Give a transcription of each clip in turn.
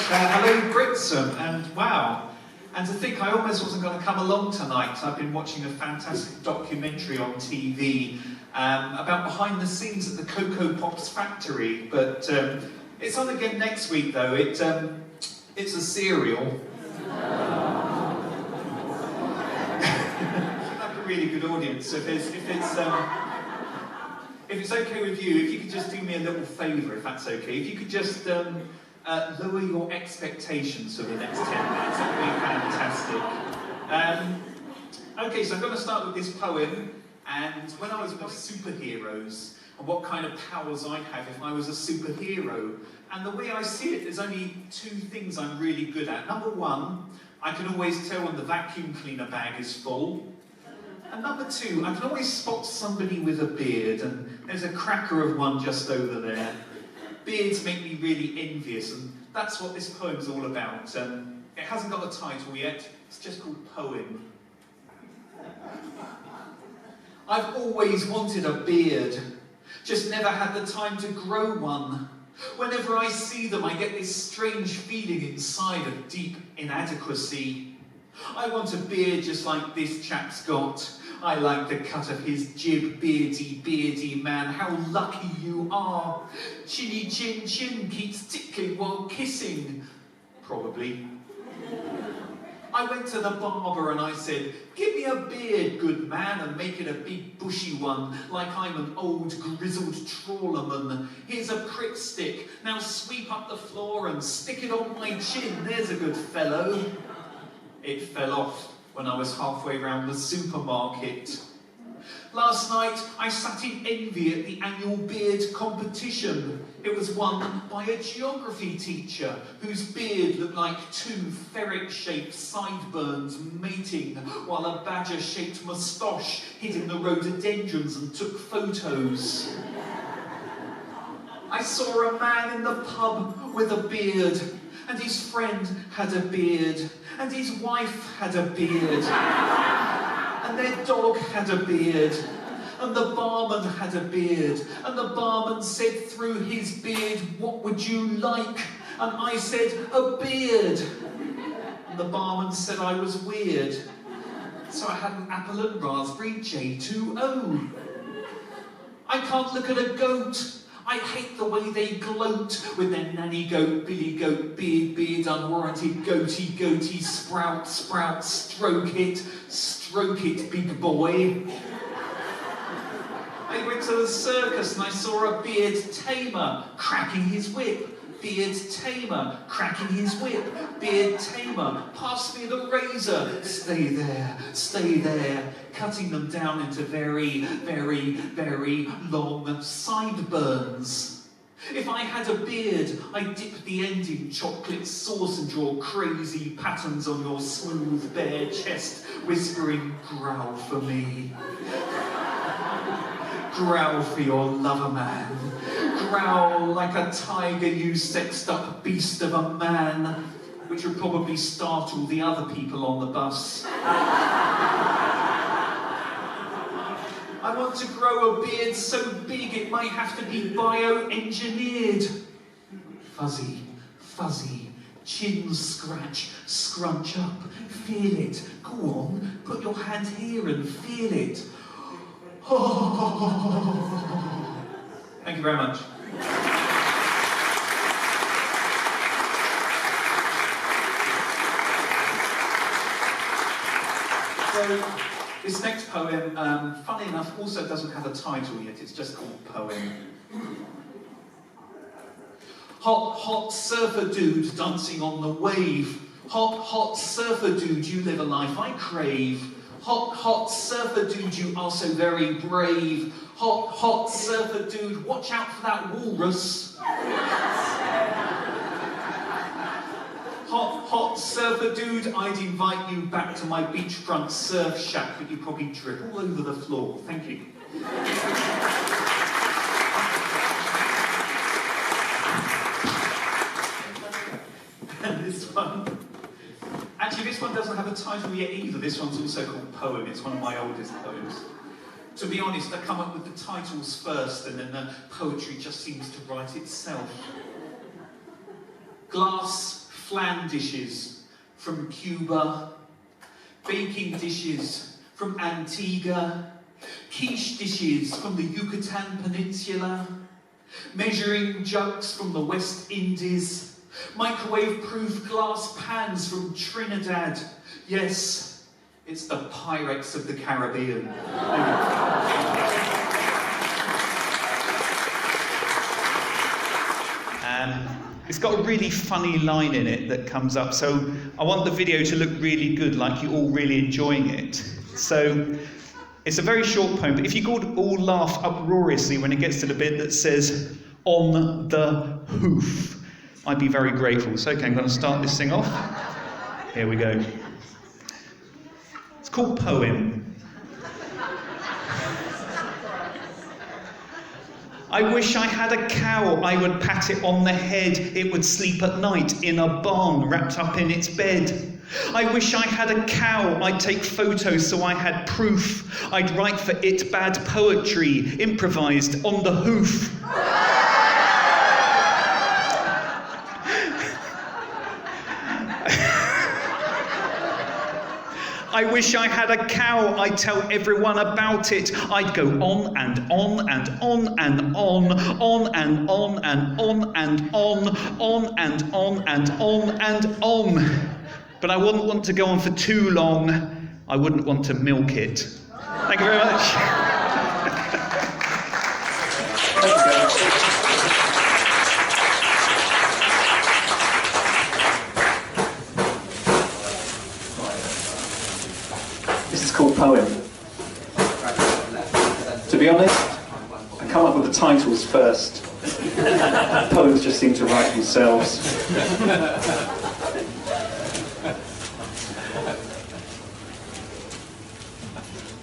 Hello, Brixham, and wow. And to think I almost wasn't going to come along tonight. I've been watching a fantastic documentary on TV about behind the scenes at the Cocoa Pops factory. But it's on again next week, though. It's a serial. Like a really good audience. So if it's okay with you, if you could just do me a little favour, if that's okay. If you could just lower your expectations for the next 10 minutes, that would be fantastic. Okay, so I'm going to start with this poem, and when I was with superheroes, and what kind of powers I'd have if I was a superhero. And the way I see it, there's only two things I'm really good at. Number one, I can always tell when the vacuum cleaner bag is full. And number two, I can always spot somebody with a beard, and there's a cracker of one just over there. Beards make me really envious, and that's what this poem's all about. It hasn't got a title yet, it's just called Poem. I've always wanted a beard, just never had the time to grow one. Whenever I see them, I get this strange feeling inside of deep inadequacy. I want a beard just like this chap's got. I like the cut of his jib, beardy man, how lucky you are. Chinny chin chin keeps tickling while kissing. Probably. I went to the barber and I said, give me a beard, good man, and make it a big bushy one, like I'm an old grizzled trawlerman. Here's a prick stick, now sweep up the floor and stick it on my chin, there's a good fellow. It fell off when I was halfway round the supermarket. Last night, I sat in envy at the annual beard competition. It was won by a geography teacher whose beard looked like two ferret-shaped sideburns mating, while a badger-shaped moustache hid in the rhododendrons and took photos. I saw a man in the pub with a beard, and his friend had a beard, and his wife had a beard, and their dog had a beard, and the barman had a beard, and the barman said through his beard, what would you like? And I said, a beard. And the barman said I was weird, so I had an apple and raspberry J2O. I can't look at a goat. I hate the way they gloat with their nanny goat, billy goat, beard, unwarranted goatee, sprout, stroke it, big boy. I went to the circus and I saw a beard tamer cracking his whip. Beard tamer cracking his whip. Beard tamer, pass me the razor. Stay there, cutting them down into very, very, very long sideburns. If I had a beard, I'd dip the end in chocolate sauce and draw crazy patterns on your smooth, bare chest, whispering, growl for me. Growl for your lover man. Growl like a tiger, you sexed up beast of a man, which would probably startle the other people on the bus. I want to grow a beard so big it might have to be bioengineered. Fuzzy, chin scratch, scrunch up, feel it. Go on, put your hand here and feel it. Oh. Thank you very much. So, this next poem, funny enough, also doesn't have a title yet, it's just called Poem. Hot surfer dude dancing on the wave. Hot surfer dude, you live a life I crave. Hot surfer dude, you are so very brave. Hot surfer dude, watch out for that walrus. Hot surfer dude, I'd invite you back to my beachfront surf shack, but you probably drip all over the floor. Thank you. And this one. Actually, this one doesn't have a title yet either. This one's also called Poem. It's one of my oldest poems. To be honest, I come up with the titles first, and then the poetry just seems to write itself. Glass flan dishes from Cuba, baking dishes from Antigua, quiche dishes from the Yucatan Peninsula, measuring jugs from the West Indies, microwave-proof glass pans from Trinidad. Yes, it's the Pyrex of the Caribbean. It's got a really funny line in it that comes up, so I want the video to look really good, like you're all really enjoying it. So it's a very short poem, but if you could all laugh uproariously when it gets to the bit that says, "on the hoof," I'd be very grateful. So, okay, I'm going to start this thing off. Here we go. It's called Poem. I wish I had a cow, I would pat it on the head. It would sleep at night in a barn, wrapped up in its bed. I wish I had a cow, I'd take photos so I had proof. I'd write for it bad poetry, improvised on the hoof. I wish I had a cow, I'd tell everyone about it. I'd go on and on and on and on and on and on and on and on and on and on. But I wouldn't want to go on for too long. I wouldn't want to milk it. Thank you very much. This is called Poem. To be honest, I come up with the titles first. Poems just seem to write themselves.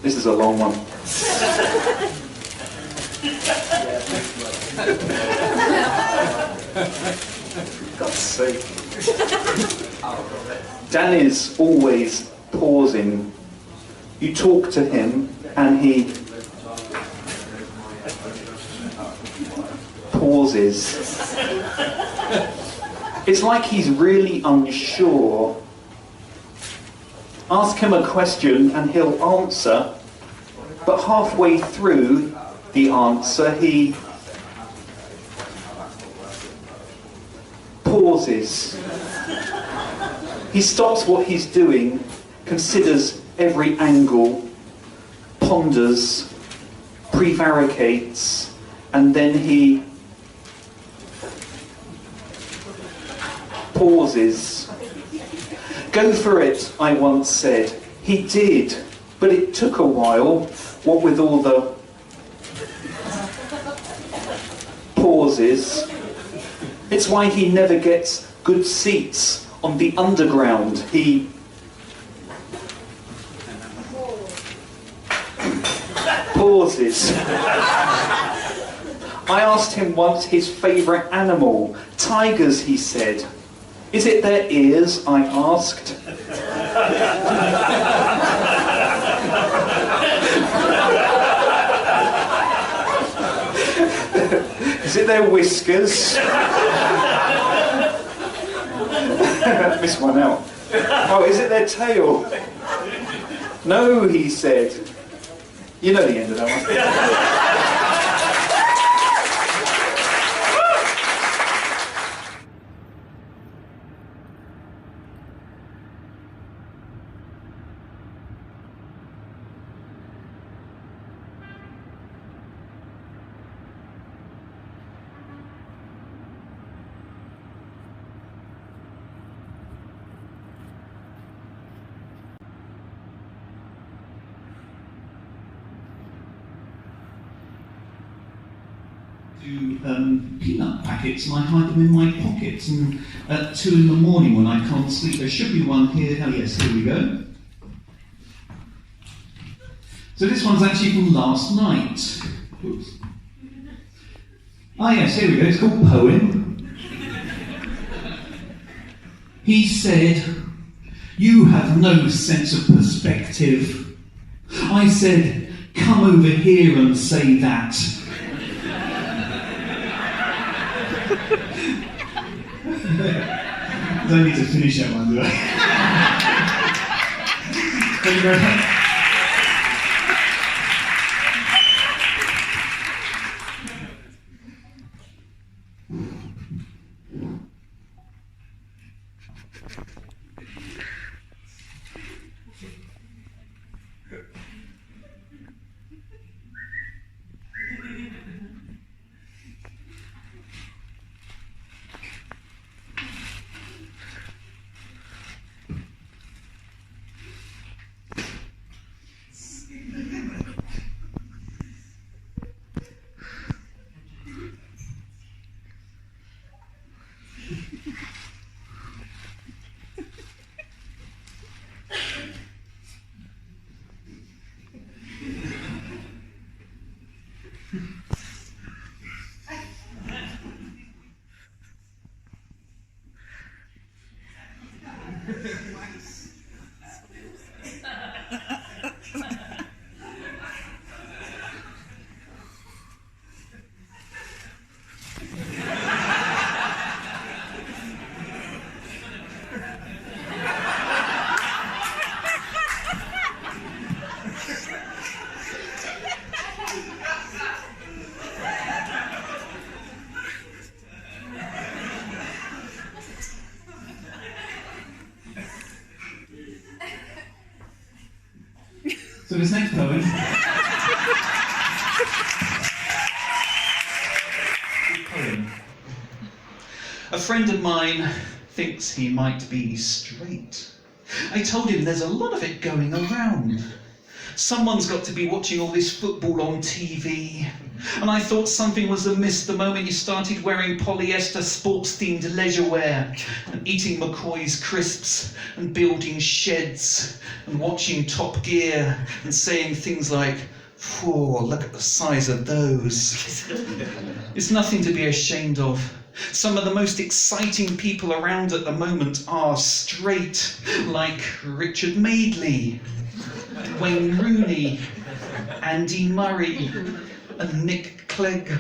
This is a long one. For God's sake. Dan is always pausing. You talk to him and he pauses. It's like he's really unsure. Ask him a question and he'll answer, but halfway through the answer he pauses. He stops what he's doing, considers every angle, ponders, prevaricates, and then he pauses. Go for it, I once said. He did, but it took a while, what with all the pauses. It's why he never gets good seats on the underground. He pauses. I asked him once his favourite animal. Tigers, he said. Is it their ears? I asked. Is it their whiskers? Missed one out. Oh, is it their tail? No, he said. You know the end of that one. Peanut packets and I hide them in my pockets, and at 2 in the morning when I can't sleep there should be one here. Oh yes, here we go. So this one's actually from last night. Oops. Ah yes, here we go, it's called Poem. He said, "You have no sense of perspective." I said, "Come over here and say that." don't need to finish that one, do I? Thank you very much. So this next poem. A friend of mine thinks he might be straight. I told him there's a lot of it going around. Someone's got to be watching all this football on TV. And I thought something was amiss the moment you started wearing polyester sports-themed leisure wear and eating McCoy's crisps and building sheds and watching Top Gear and saying things like, "Whoa, look at the size of those." It's nothing to be ashamed of. Some of the most exciting people around at the moment are straight, like Richard Madeley, Wayne Rooney, Andy Murray, and Nick Clegg.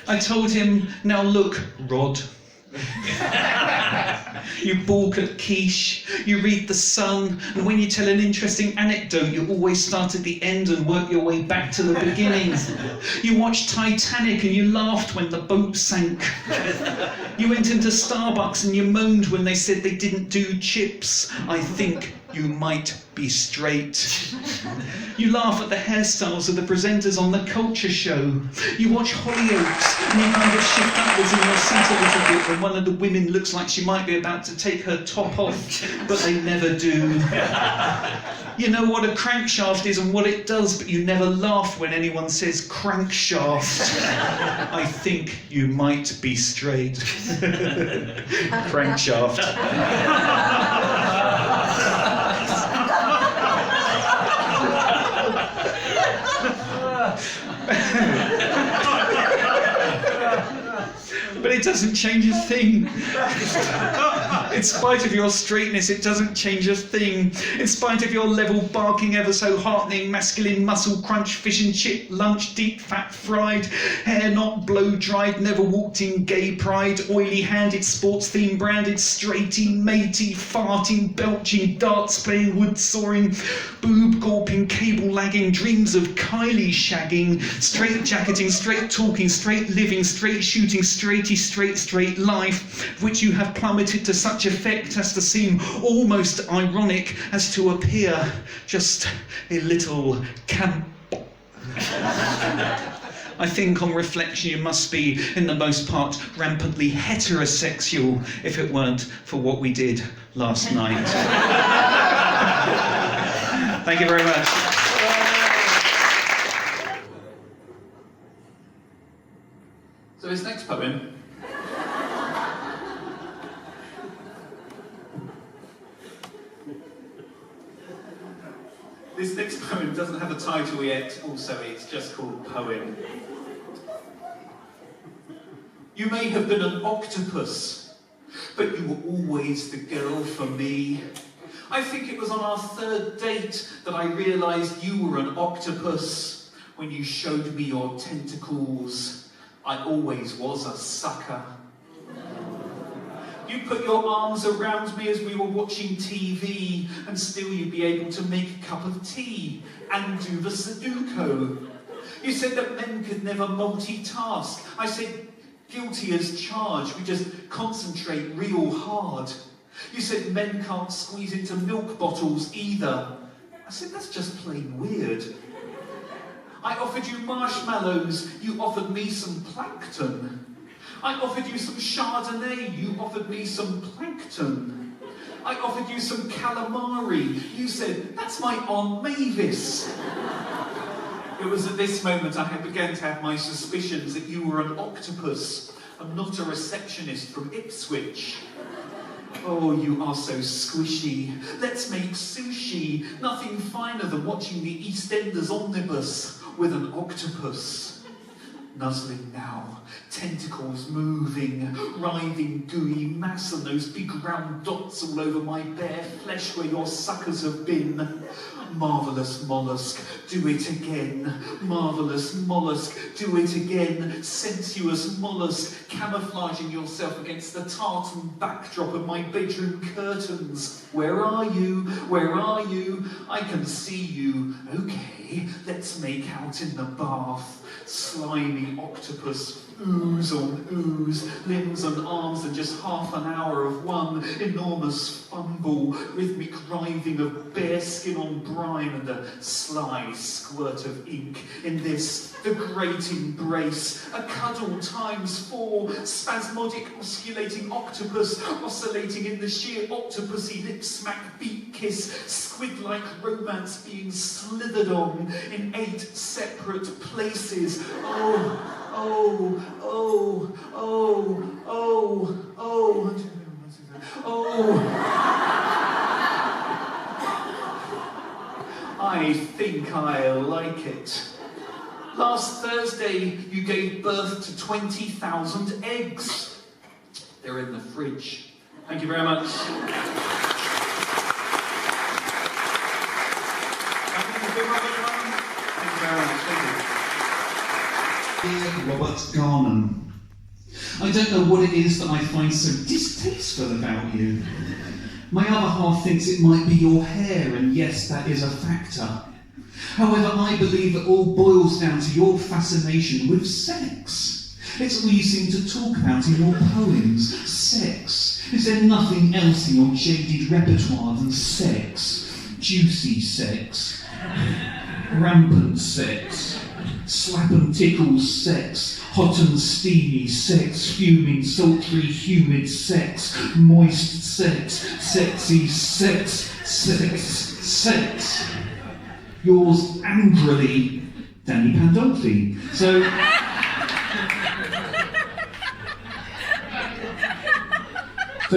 I told him, now look, Rod. You balk at quiche, you read The Sun, and when you tell an interesting anecdote, you always start at the end and work your way back to the beginning. You watched Titanic and you laughed when the boat sank. You went into Starbucks and you moaned when they said they didn't do chips. I think you might be straight. You laugh at the hairstyles of the presenters on the culture show. You watch Hollyoaks and you kind of shift backwards in your seat a little bit when one of the women looks like she might be about to take her top off, but they never do. You know what a crankshaft is and what it does, but you never laugh when anyone says crankshaft. I think you might be straight. Crankshaft. But it doesn't change a thing. In spite of your straightness, it doesn't change a thing. In spite of your level barking, ever so heartening, masculine muscle crunch, fish and chip lunch, deep fat fried, hair not blow dried, never walked in gay pride, oily handed, sports theme branded, straighty, matey, farting, belching, darts playing, wood soaring, boob gawping, cable lagging, dreams of Kylie shagging, straight jacketing, straight talking, straight living, straight shooting, straighty, straight life, which you have plummeted to such effect as to seem almost ironic, as to appear just a little camp. I think on reflection you must be, in the most part, rampantly heterosexual if it weren't for what we did last night. Thank you very much. So his next poem. This next poem doesn't have a title yet, also it's just called Poem. You may have been an octopus, but you were always the girl for me. I think it was on our third date that I realised you were an octopus. When you showed me your tentacles, I always was a sucker. You'd put your arms around me as we were watching TV, and still you'd be able to make a cup of tea and do the Sudoku. You said that men could never multitask. I said, guilty as charged, we just concentrate real hard. You said men can't squeeze into milk bottles either. I said, that's just plain weird. I offered you marshmallows, you offered me some plankton. I offered you some Chardonnay, you offered me some plankton. I offered you some calamari, you said, that's my Aunt Mavis. It was at this moment I began to have my suspicions that you were an octopus and not a receptionist from Ipswich. Oh, you are so squishy. Let's make sushi. Nothing finer than watching the EastEnders omnibus with an octopus. Nuzzling now, tentacles moving, writhing gooey mass and those big round dots all over my bare flesh where your suckers have been. Marvellous mollusk, do it again. Marvellous mollusk, do it again. Sensuous mollusk, camouflaging yourself against the tartan backdrop of my bedroom curtains. Where are you? Where are you? I can see you. Okay, let's make out in the bath. Slimy octopus, ooze on ooze, limbs and arms and just half an hour of one enormous fumble, rhythmic writhing of bare skin on brine and a sly squirt of ink. In this, the great embrace, a cuddle times 4, spasmodic osculating octopus, oscillating in the sheer octopusy lip smack beat kiss, squid-like romance being slithered on in 8 separate places. Oh, oh, oh, oh, oh, oh, oh. I think I like it. Last Thursday, you gave birth to 20,000 eggs. They're in the fridge. Thank you very much. Dear Robert Garnham, I don't know what it is that I find so distasteful about you. My other half thinks it might be your hair, and yes, that is a factor. However, I believe it all boils down to your fascination with sex. It's all you seem to talk about in your poems, sex. Is there nothing else in your jaded repertoire than sex? Juicy sex, rampant sex, slap and tickle sex, hot and steamy sex, fuming, sultry, humid sex, moist sex, sexy sex, sex, sex. Yours angrily, Danny Pandolfi. So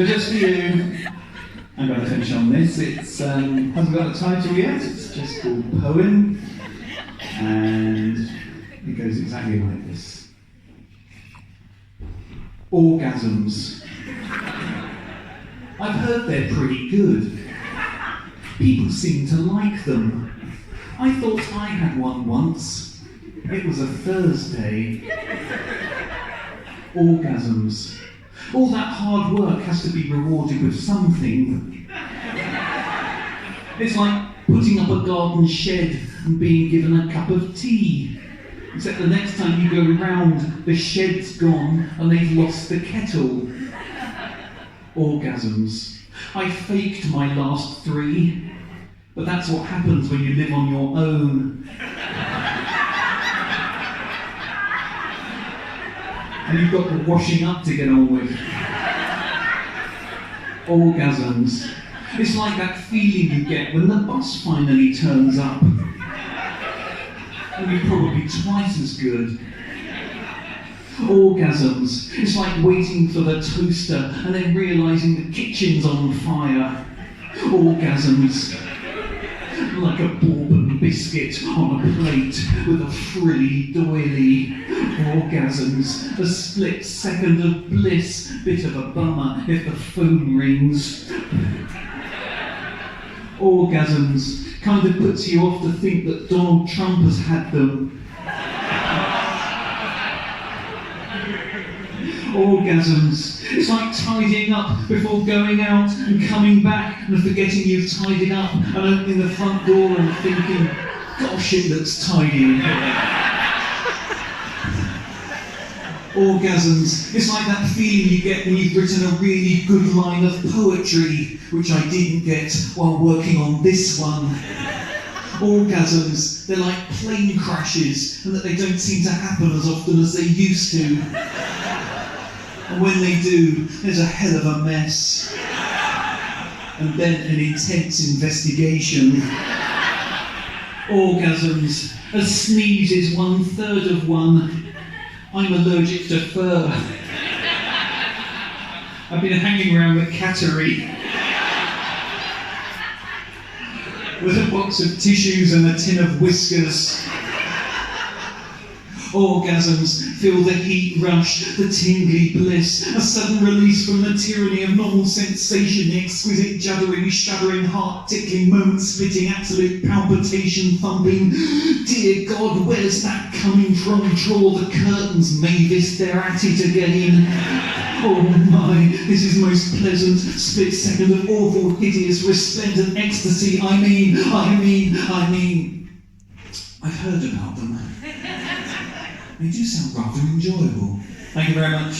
just for you, I'm going to finish on this. It's hasn't got a title yet. It's just called Poem, and it goes exactly like this. Orgasms. I've heard they're pretty good. People seem to like them. I thought I had one once. It was a Thursday. Orgasms. All that hard work has to be rewarded with something. It's like putting up a garden shed and being given a cup of tea. Except the next time you go round, the shed's gone and they've lost the kettle. Orgasms. I faked my last 3, but that's what happens when you live on your own. And you've got the washing up to get on with. Orgasms. It's like that feeling you get when the bus finally turns up. Only probably twice as good. Orgasms. It's like waiting for the toaster and then realising the kitchen's on fire. Orgasms. Like a bourbon biscuit on a plate with a frilly doily. Orgasms. A split second of bliss. Bit of a bummer if the phone rings. Orgasms. Kind of puts you off to think that Donald Trump has had them. Orgasms. It's like tidying up before going out and coming back and forgetting you've tidied up and opening the front door and thinking, gosh, it looks tidy in here. Orgasms. It's like that feeling you get when you've written a really good line of poetry, which I didn't get while working on this one. Orgasms, they're like plane crashes, and that they don't seem to happen as often as they used to. And when they do, there's a hell of a mess. And then an intense investigation. Orgasms. A sneeze is 1/3 of one. I'm allergic to fur. I've been hanging around the cattery with a box of tissues and a tin of whiskers. Orgasms feel the heat rush, the tingly bliss, a sudden release from the tyranny of normal sensation, the exquisite juddering, shuddering, heart-tickling, moment-splitting, absolute palpitation, thumping. Dear God, where's that coming from? Draw the curtains, Mavis, they're at it again. Oh my, this is most pleasant, split second of awful, hideous, resplendent ecstasy. I mean, I've heard about them. They do sound rather enjoyable. Thank you very much.